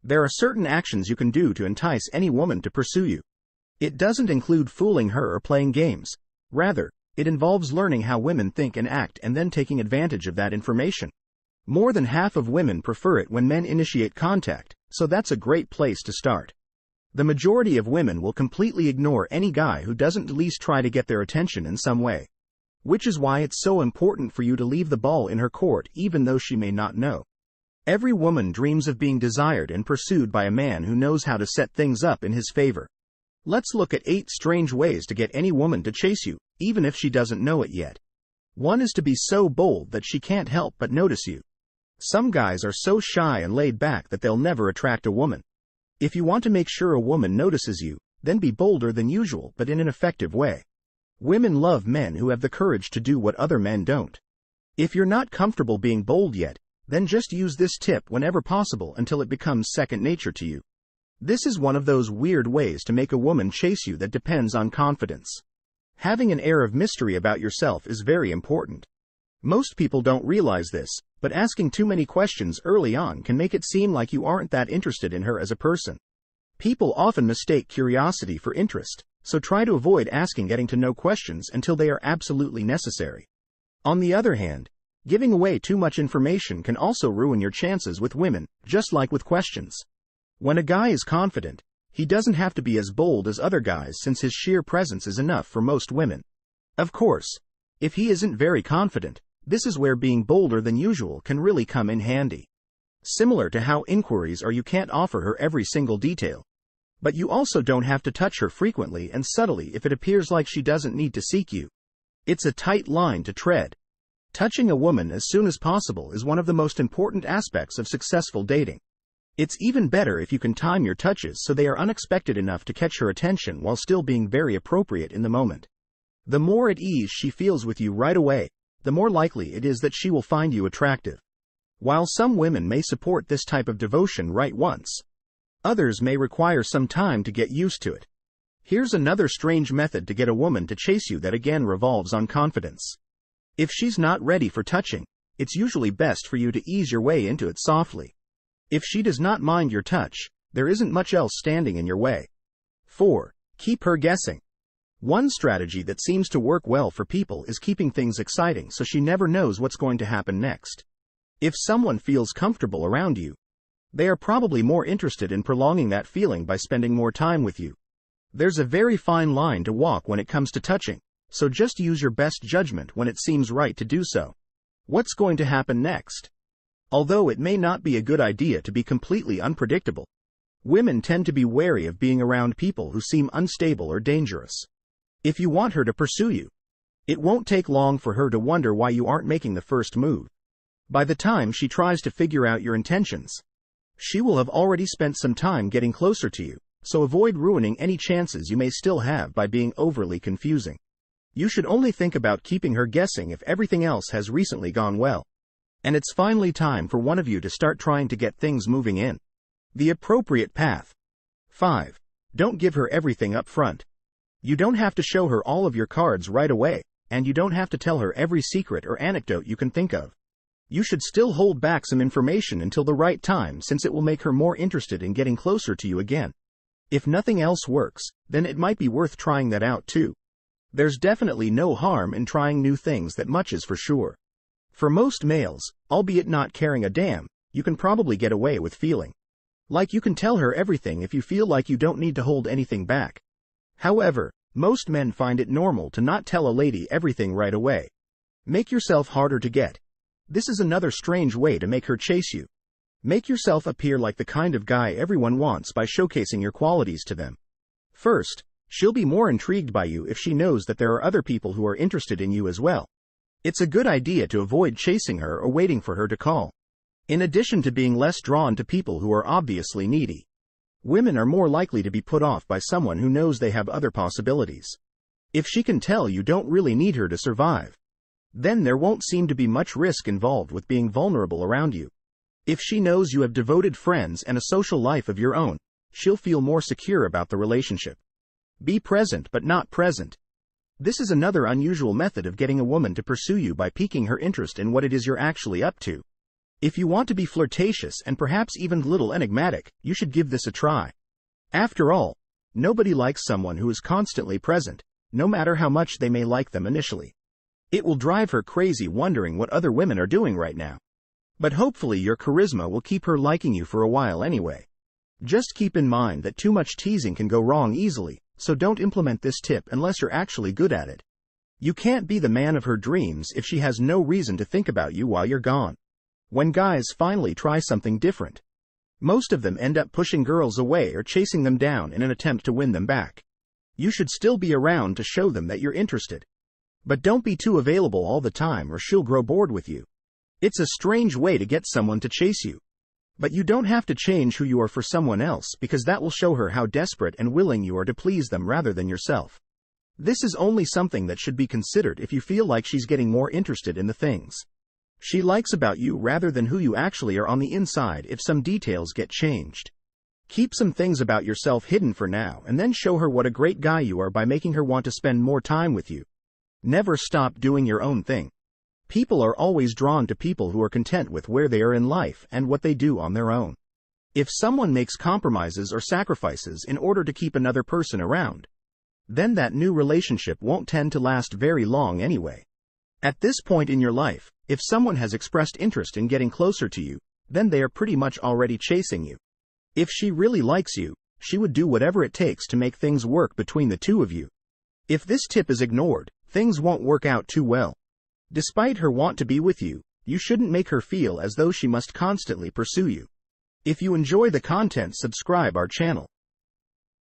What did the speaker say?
There are certain actions you can do to entice any woman to pursue you. It doesn't include fooling her or playing games. Rather, it involves learning how women think and act and then taking advantage of that information. More than half of women prefer it when men initiate contact, so that's a great place to start. The majority of women will completely ignore any guy who doesn't at least try to get their attention in some way. Which is why it's so important for you to leave the ball in her court even though she may not know. Every woman dreams of being desired and pursued by a man who knows how to set things up in his favor. Let's look at 8 strange ways to get any woman to chase you, even if she doesn't know it yet. 1 is to be so bold that she can't help but notice you. Some guys are so shy and laid back that they'll never attract a woman. If you want to make sure a woman notices you, then be bolder than usual but in an effective way. Women love men who have the courage to do what other men don't. If you're not comfortable being bold yet, then just use this tip whenever possible until it becomes second nature to you. This is one of those weird ways to make a woman chase you that depends on confidence. Having an air of mystery about yourself is very important. Most people don't realize this, but asking too many questions early on can make it seem like you aren't that interested in her as a person. People often mistake curiosity for interest, so try to avoid asking getting-to-know questions until they are absolutely necessary. On the other hand, giving away too much information can also ruin your chances with women, just like with questions. When a guy is confident, he doesn't have to be as bold as other guys since his sheer presence is enough for most women. Of course, if he isn't very confident, this is where being bolder than usual can really come in handy. Similar to how inquiries are, you can't offer her every single detail. But you also don't have to touch her frequently and subtly if it appears like she doesn't need to seek you. It's a tight line to tread. Touching a woman as soon as possible is one of the most important aspects of successful dating. It's even better if you can time your touches so they are unexpected enough to catch her attention while still being very appropriate in the moment. The more at ease she feels with you right away, the more likely it is that she will find you attractive. While some women may support this type of devotion right once, others may require some time to get used to it. Here's another strange method to get a woman to chase you that again revolves on confidence. If she's not ready for touching, it's usually best for you to ease your way into it softly. If she does not mind your touch, there isn't much else standing in your way. 4. Keep her guessing. One strategy that seems to work well for people is keeping things exciting so she never knows what's going to happen next. If someone feels comfortable around you, they are probably more interested in prolonging that feeling by spending more time with you. There's a very fine line to walk when it comes to touching, so just use your best judgment when it seems right to do so. What's going to happen next? Although it may not be a good idea to be completely unpredictable, women tend to be wary of being around people who seem unstable or dangerous. If you want her to pursue you, it won't take long for her to wonder why you aren't making the first move. By the time she tries to figure out your intentions, she will have already spent some time getting closer to you, so avoid ruining any chances you may still have by being overly confusing. You should only think about keeping her guessing if everything else has recently gone well. And it's finally time for one of you to start trying to get things moving in the appropriate path. 5. Don't give her everything up front. You don't have to show her all of your cards right away, and you don't have to tell her every secret or anecdote you can think of. You should still hold back some information until the right time since it will make her more interested in getting closer to you again. If nothing else works, then it might be worth trying that out too. There's definitely no harm in trying new things, that much is for sure. For most males, albeit not caring a damn, you can probably get away with feeling like you can tell her everything if you feel like you don't need to hold anything back. However, most men find it normal to not tell a lady everything right away. Make yourself harder to get. This is another strange way to make her chase you. Make yourself appear like the kind of guy everyone wants by showcasing your qualities to them. First, she'll be more intrigued by you if she knows that there are other people who are interested in you as well. It's a good idea to avoid chasing her or waiting for her to call. In addition to being less drawn to people who are obviously needy, women are more likely to be put off by someone who knows they have other possibilities. If she can tell you don't really need her to survive, then there won't seem to be much risk involved with being vulnerable around you. If she knows you have devoted friends and a social life of your own, she'll feel more secure about the relationship. Be present but not present. This is another unusual method of getting a woman to pursue you by piquing her interest in what it is you're actually up to. If you want to be flirtatious and perhaps even a little enigmatic, you should give this a try. After all, nobody likes someone who is constantly present, no matter how much they may like them initially. It will drive her crazy wondering what other women are doing right now. But hopefully your charisma will keep her liking you for a while anyway. Just keep in mind that too much teasing can go wrong easily, so don't implement this tip unless you're actually good at it. You can't be the man of her dreams if she has no reason to think about you while you're gone. When guys finally try something different, most of them end up pushing girls away or chasing them down in an attempt to win them back. You should still be around to show them that you're interested. But don't be too available all the time or she'll grow bored with you. It's a strange way to get someone to chase you. But you don't have to change who you are for someone else because that will show her how desperate and willing you are to please them rather than yourself. This is only something that should be considered if you feel like she's getting more interested in the things she likes about you rather than who you actually are on the inside if some details get changed. Keep some things about yourself hidden for now and then show her what a great guy you are by making her want to spend more time with you. Never stop doing your own thing. People are always drawn to people who are content with where they are in life and what they do on their own. If someone makes compromises or sacrifices in order to keep another person around, then that new relationship won't tend to last very long anyway. At this point in your life, if someone has expressed interest in getting closer to you, then they are pretty much already chasing you. If she really likes you, she would do whatever it takes to make things work between the two of you. If this tip is ignored, things won't work out too well. Despite her want to be with you, you shouldn't make her feel as though she must constantly pursue you. If you enjoy the content, subscribe our channel.